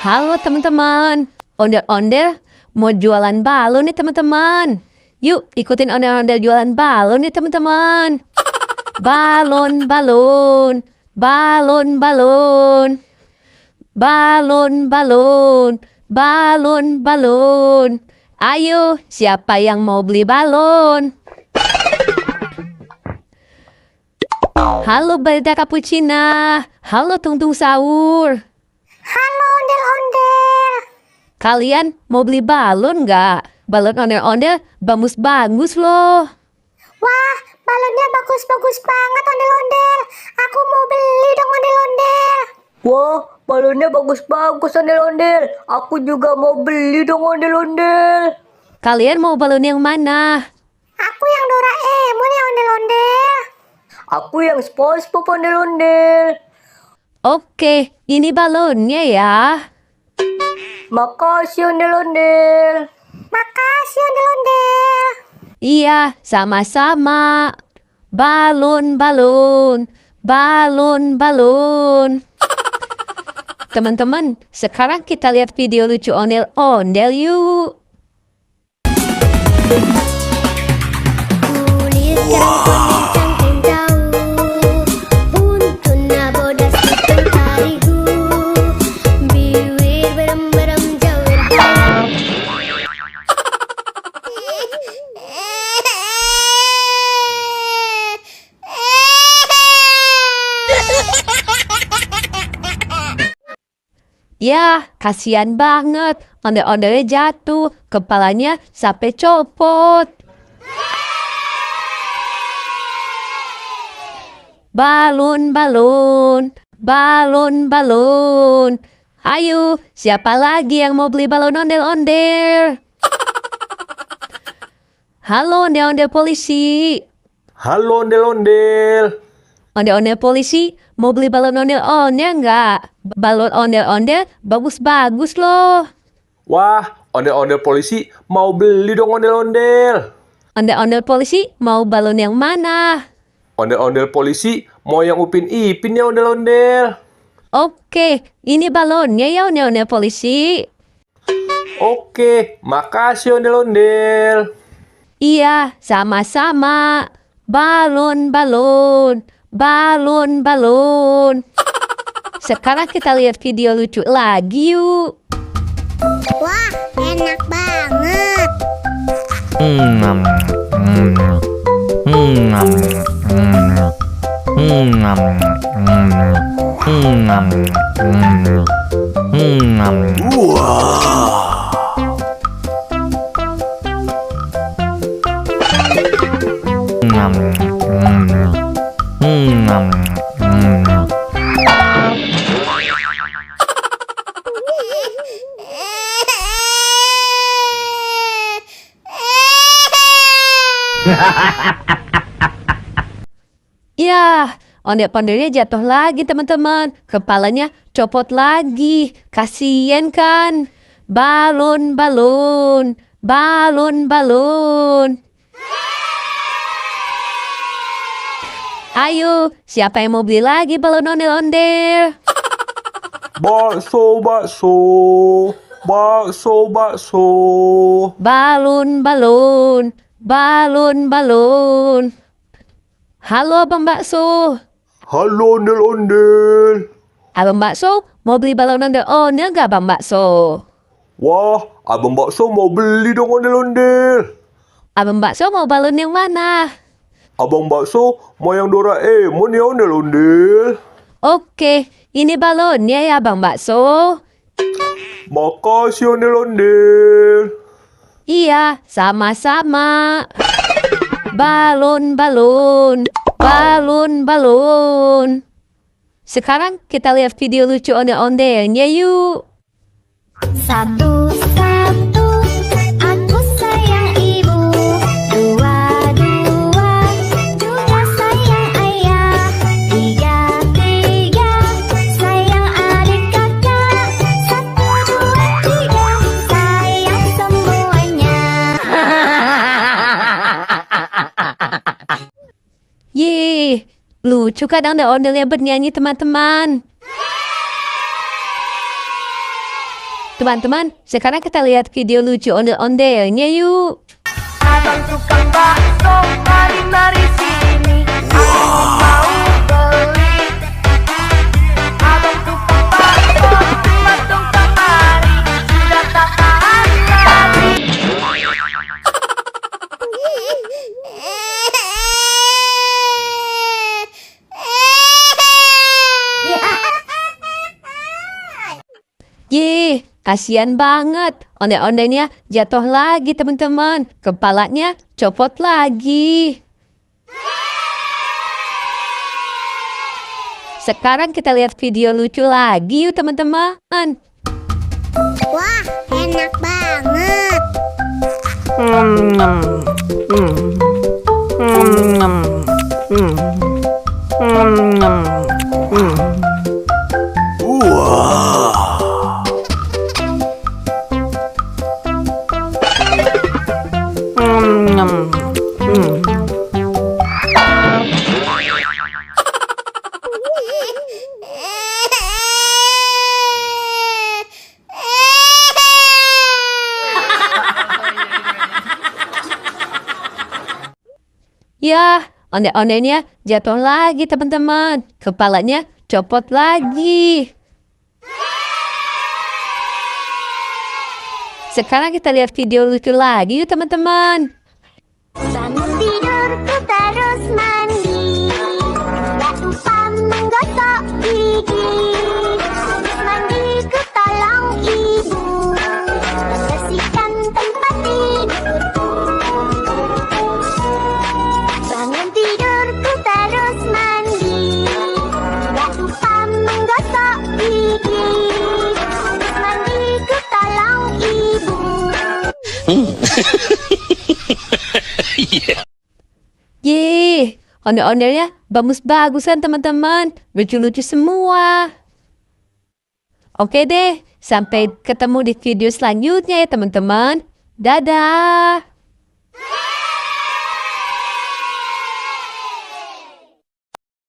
Halo teman-teman, ondel-ondel mau jualan balon nih teman-teman. Yuk ikutin ondel-ondel jualan balon nih teman-teman. Balon, balon, balon, balon, balon, balon, balon, balon. Ayo, siapa yang mau beli balon? Halo Balda Cappuccina, halo Tungtung Sahur. Halo ondel-ondel. Kalian mau beli balon nggak? Balon ondel-ondel bagus-bagus loh. Wah, balonnya bagus-bagus banget ondel-ondel. Aku mau beli dong ondel-ondel. Wah, balonnya bagus-bagus ondel-ondel. Aku juga mau beli dong ondel-ondel. Kalian mau balon yang mana? Aku yang Doraemon ya ondel-ondel. Aku yang SpongeBob ondel-ondel. Oke, ini balonnya ya. Makasih ondel-ondel. Makasih ondel-ondel. Iya, sama-sama. Balon, balon, balon, balon. Teman-teman, sekarang kita lihat video lucu ondel-ondel yuk. Kulit kerang kuning cangkang jauh, untuna bodas hitam tarigu, bibir berem-berem jauh jauh. Ya, kasihan banget. Ondel-ondelnya jatuh, kepalanya sampai copot. Balon, balon, balon, balon. Ayo, siapa lagi yang mau beli balon ondel-ondel? Halo ondel-ondel polisi. Halo ondel-ondel. Ondel-ondel polisi, mau beli balon ondel-ondel nggak? Balon ondel-ondel bagus-bagus loh. Wah, ondel-ondel polisi mau beli dong ondel-ondel. Ondel-ondel polisi, mau balon yang mana? Ondel-ondel polisi mau yang Upin Ipin ya ondel-ondel. Oke, ini balonnya ya ondel-ondel polisi. Oke, makasih ondel-ondel. Iya, sama-sama. Balon, balon, balon, balon. Sekarang kita lihat video lucu lagi yuk. Wah, enak banget. Ya, ondel-ondelnya jatuh lagi teman-teman. Kepalanya copot lagi. Kasian kan? Balon, balon, balon, balon. Ayo, siapa yang mau beli lagi balon ondel-ondel? Bakso, bakso. Bakso, bakso. Balon, balon, balon, balon. Halo Abang Bakso. Halo ondel-ondel. Abang Bakso, mau beli balon ondel-ondel nggak Abang Bakso? Wah, abang bakso mau beli dong ondel-ondel. Abang Bakso mau balon yang mana? Abang bakso mau yang Doraemon ya ondel-ondel. Oke, ini balonnya ya Abang Bakso. Makasih ondel-ondel. Iya, sama-sama. Balon, balon, balon, balon. Sekarang kita lihat video lucu ondel-ondelnya yuk. Satu-satu, aku sayang ibu. Dua-dua, juga sayang ayah. Tiga-tiga, sayang adik kakak. Satu, dua, tiga, sayang semuanya. Yeay, lucu kan ondel-ondelnya bernyanyi teman-teman. Teman-teman, sekarang kita lihat video lucu ondel-ondelnya yuk. Abang tukang bakso, mari-mari sini. Aku mau beli. Abang tukang bakso, matang kemari. Sudah tak tahan lagi. Ye, kasihan banget. Ondel-ondelnya jatuh lagi teman-teman. Kepalanya copot lagi. Sekarang kita lihat video lucu lagi yuk teman-teman. Wah, enak banget. Ya, ondel-ondelnya jatuh lagi teman-teman. Kepalanya copot lagi. Sekarang kita lihat video lucu lagi yuk teman-teman. Bangun tidurku terus mandi. Tak lupa menggosok gigi. Habis mandiku tolong ibu bersihkan tempat tidurku. Bangun tidurku terus mandi. Tak lupa menggosok gigi. Habis mandiku tolong ibu. Yeay, ondel-ondelnya bagus-bagusan teman-teman. Lucu-lucu semua. Oke deh, sampai ketemu di video selanjutnya ya teman-teman. Dadah.